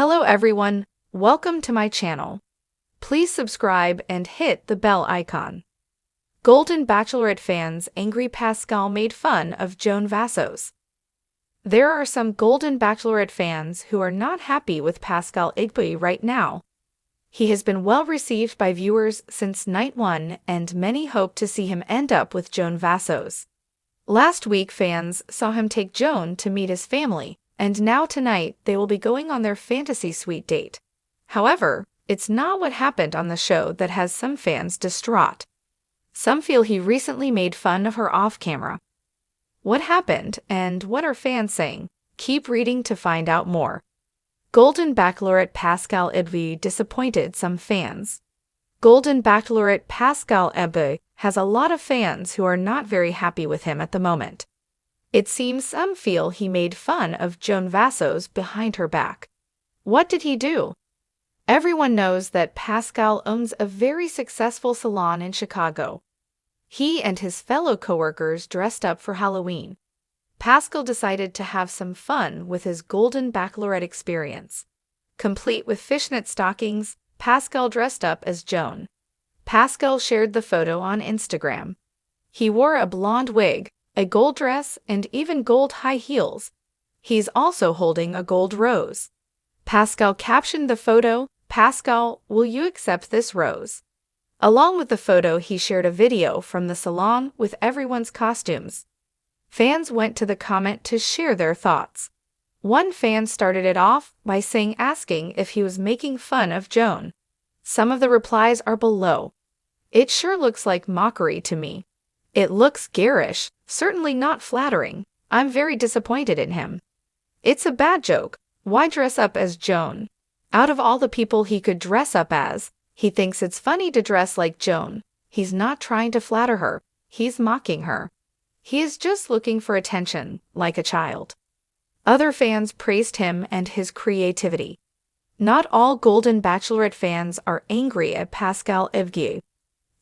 Hello everyone, welcome to my channel. Please subscribe and hit the bell icon. Golden Bachelorette fans angry Pascal made fun of Joan Vassos. There are some Golden Bachelorette fans who are not happy with Pascal Igbe right now. He has been well received by viewers since night one and many hope to see him end up with Joan Vassos. Last week fans saw him take Joan to meet his family, and now tonight they will be going on their fantasy suite date. However, it's not what happened on the show that has some fans distraught. Some feel he recently made fun of her off-camera. What happened and what are fans saying? Keep reading to find out more. Golden Bachelorette Pascal Igbe disappointed some fans. Golden Bachelorette Pascal Igbe has a lot of fans who are not very happy with him at the moment. It seems some feel he made fun of Joan Vassos behind her back. What did he do? Everyone knows that Pascal owns a very successful salon in Chicago. He and his fellow coworkers dressed up for Halloween. Pascal decided to have some fun with his Golden Bachelorette experience. Complete with fishnet stockings, Pascal dressed up as Joan. Pascal shared the photo on Instagram. He wore a blonde wig, a gold dress, and even gold high heels. He's also holding a gold rose. Pascal captioned the photo, "Pascal, will you accept this rose?" Along with the photo, he shared a video from the salon with everyone's costumes. Fans went to the comment to share their thoughts. One fan started it off by asking if he was making fun of Joan. Some of the replies are below. "It sure looks like mockery to me. It looks garish, certainly not flattering. I'm very disappointed in him. It's a bad joke. Why dress up as Joan? Out of all the people he could dress up as, he thinks it's funny to dress like Joan. He's not trying to flatter her. He's mocking her. He is just looking for attention, like a child." Other fans praised him and his creativity. Not all Golden Bachelorette fans are angry at Pascal Igbe.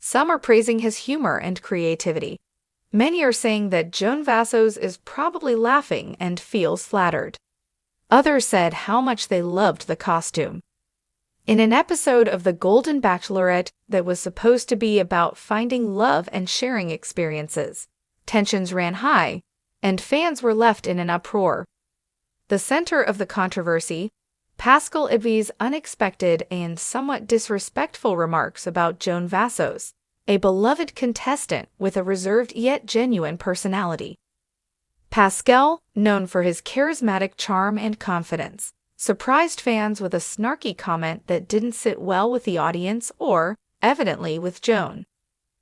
Some are praising his humor and creativity. Many are saying that Joan Vassos is probably laughing and feels flattered. Others said how much they loved the costume. In an episode of The Golden Bachelorette that was supposed to be about finding love and sharing experiences, tensions ran high, and fans were left in an uproar. The center of the controversy, Pascal Igbe's unexpected and somewhat disrespectful remarks about Joan Vassos, a beloved contestant with a reserved yet genuine personality. Pascal, known for his charismatic charm and confidence, surprised fans with a snarky comment that didn't sit well with the audience or, evidently, with Joan.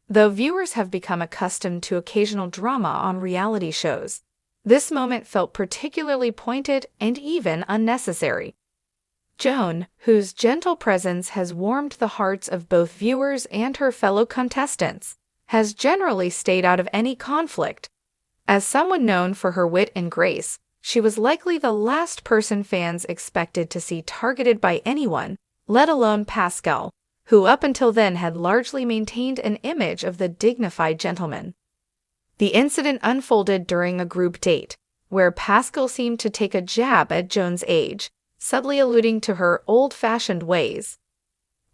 Though viewers have become accustomed to occasional drama on reality shows, this moment felt particularly pointed and even unnecessary. Joan, whose gentle presence has warmed the hearts of both viewers and her fellow contestants, has generally stayed out of any conflict. As someone known for her wit and grace, she was likely the last person fans expected to see targeted by anyone, let alone Pascal, who up until then had largely maintained an image of the dignified gentleman. The incident unfolded during a group date, where Pascal seemed to take a jab at Joan's age, subtly alluding to her old-fashioned ways.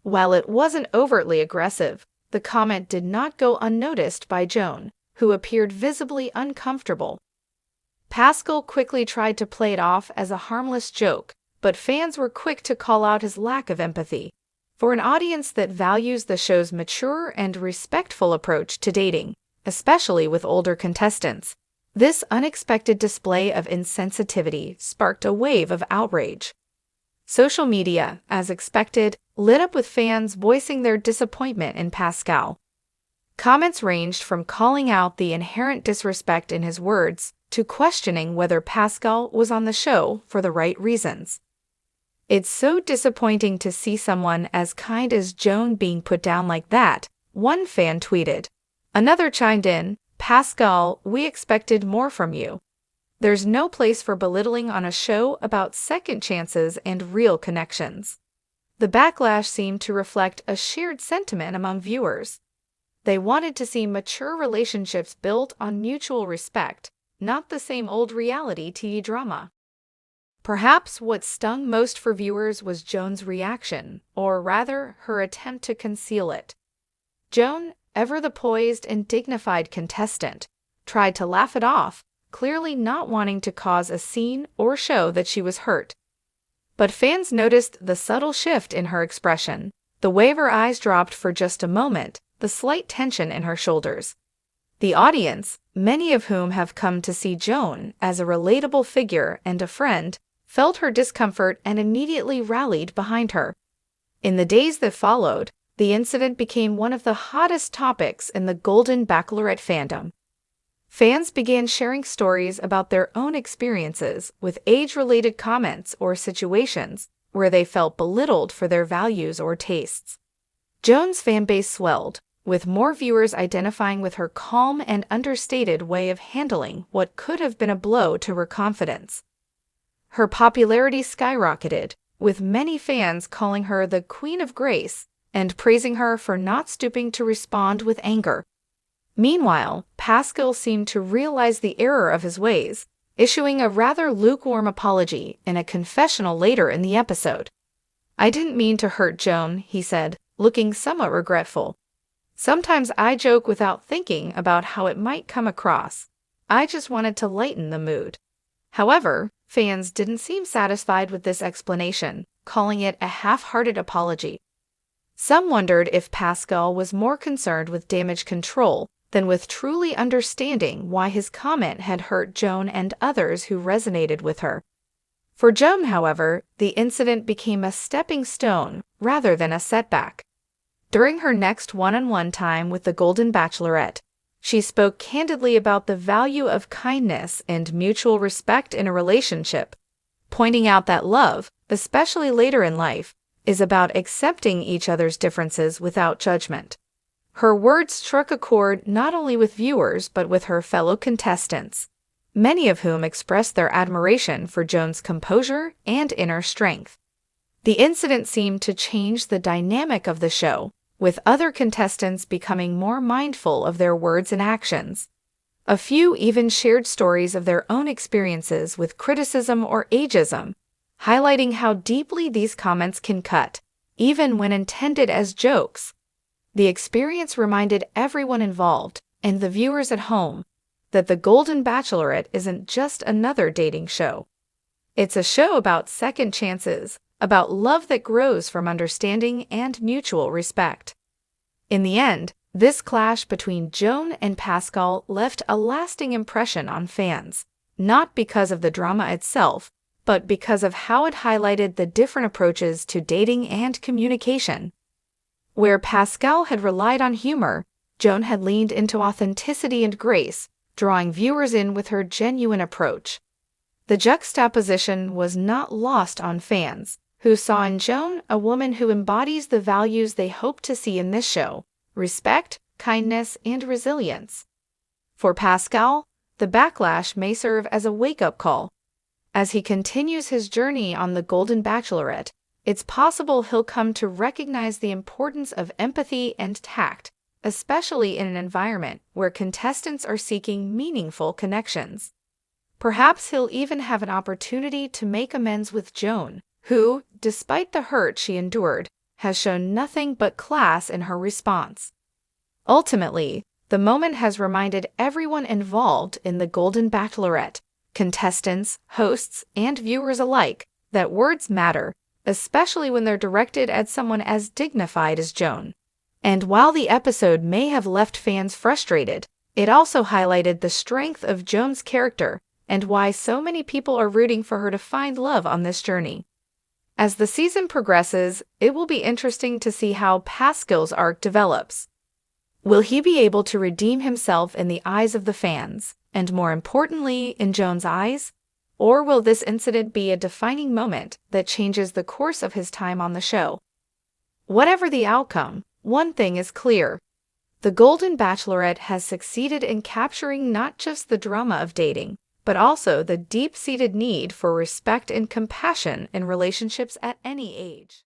While it wasn't overtly aggressive, the comment did not go unnoticed by Joan, who appeared visibly uncomfortable. Pascal quickly tried to play it off as a harmless joke, but fans were quick to call out his lack of empathy. For an audience that values the show's mature and respectful approach to dating, especially with older contestants, this unexpected display of insensitivity sparked a wave of outrage. Social media, as expected, lit up with fans voicing their disappointment in Pascal. Comments ranged from calling out the inherent disrespect in his words to questioning whether Pascal was on the show for the right reasons. "It's so disappointing to see someone as kind as Joan being put down like that," one fan tweeted. Another chimed in, "Pascal, we expected more from you. There's no place for belittling on a show about second chances and real connections." The backlash seemed to reflect a shared sentiment among viewers. They wanted to see mature relationships built on mutual respect, not the same old reality TV drama. Perhaps what stung most for viewers was Joan's reaction, or rather, her attempt to conceal it. Joan, ever the poised and dignified contestant, tried to laugh it off, clearly not wanting to cause a scene or show that she was hurt. But fans noticed the subtle shift in her expression, the way her eyes dropped for just a moment, the slight tension in her shoulders. The audience, many of whom have come to see Joan as a relatable figure and a friend, felt her discomfort and immediately rallied behind her. In the days that followed, the incident became one of the hottest topics in the Golden Bachelorette fandom. Fans began sharing stories about their own experiences with age-related comments or situations where they felt belittled for their values or tastes. Joan's fanbase swelled, with more viewers identifying with her calm and understated way of handling what could have been a blow to her confidence. Her popularity skyrocketed, with many fans calling her the Queen of Grace and praising her for not stooping to respond with anger. Meanwhile, Pascal seemed to realize the error of his ways, issuing a rather lukewarm apology in a confessional later in the episode. "I didn't mean to hurt Joan," he said, looking somewhat regretful. "Sometimes I joke without thinking about how it might come across. I just wanted to lighten the mood." However, fans didn't seem satisfied with this explanation, calling it a half-hearted apology. Some wondered if Pascal was more concerned with damage control than with truly understanding why his comment had hurt Joan and others who resonated with her. For Joan, however, the incident became a stepping stone rather than a setback. During her next one-on-one time with the Golden Bachelorette, she spoke candidly about the value of kindness and mutual respect in a relationship, pointing out that love, especially later in life, is about accepting each other's differences without judgment. Her words struck a chord not only with viewers but with her fellow contestants, many of whom expressed their admiration for Joan's composure and inner strength. The incident seemed to change the dynamic of the show, with other contestants becoming more mindful of their words and actions. A few even shared stories of their own experiences with criticism or ageism, highlighting how deeply these comments can cut, even when intended as jokes. The experience reminded everyone involved, and the viewers at home, that The Golden Bachelorette isn't just another dating show. It's a show about second chances, about love that grows from understanding and mutual respect. In the end, this clash between Joan and Pascal left a lasting impression on fans, not because of the drama itself, but because of how it highlighted the different approaches to dating and communication. Where Pascal had relied on humor, Joan had leaned into authenticity and grace, drawing viewers in with her genuine approach. The juxtaposition was not lost on fans, who saw in Joan a woman who embodies the values they hope to see in this show: respect, kindness, and resilience. For Pascal, the backlash may serve as a wake-up call. As he continues his journey on The Golden Bachelorette, it's possible he'll come to recognize the importance of empathy and tact, especially in an environment where contestants are seeking meaningful connections. Perhaps he'll even have an opportunity to make amends with Joan, who, despite the hurt she endured, has shown nothing but class in her response. Ultimately, the moment has reminded everyone involved in The Golden Bachelorette, contestants, hosts, and viewers alike, that words matter, especially when they're directed at someone as dignified as Joan. And while the episode may have left fans frustrated, it also highlighted the strength of Joan's character and why so many people are rooting for her to find love on this journey. As the season progresses, it will be interesting to see how Pascal's arc develops. Will he be able to redeem himself in the eyes of the fans, and more importantly, in Joan's eyes? Or will this incident be a defining moment that changes the course of his time on the show? Whatever the outcome, one thing is clear. The Golden Bachelorette has succeeded in capturing not just the drama of dating, but also the deep-seated need for respect and compassion in relationships at any age.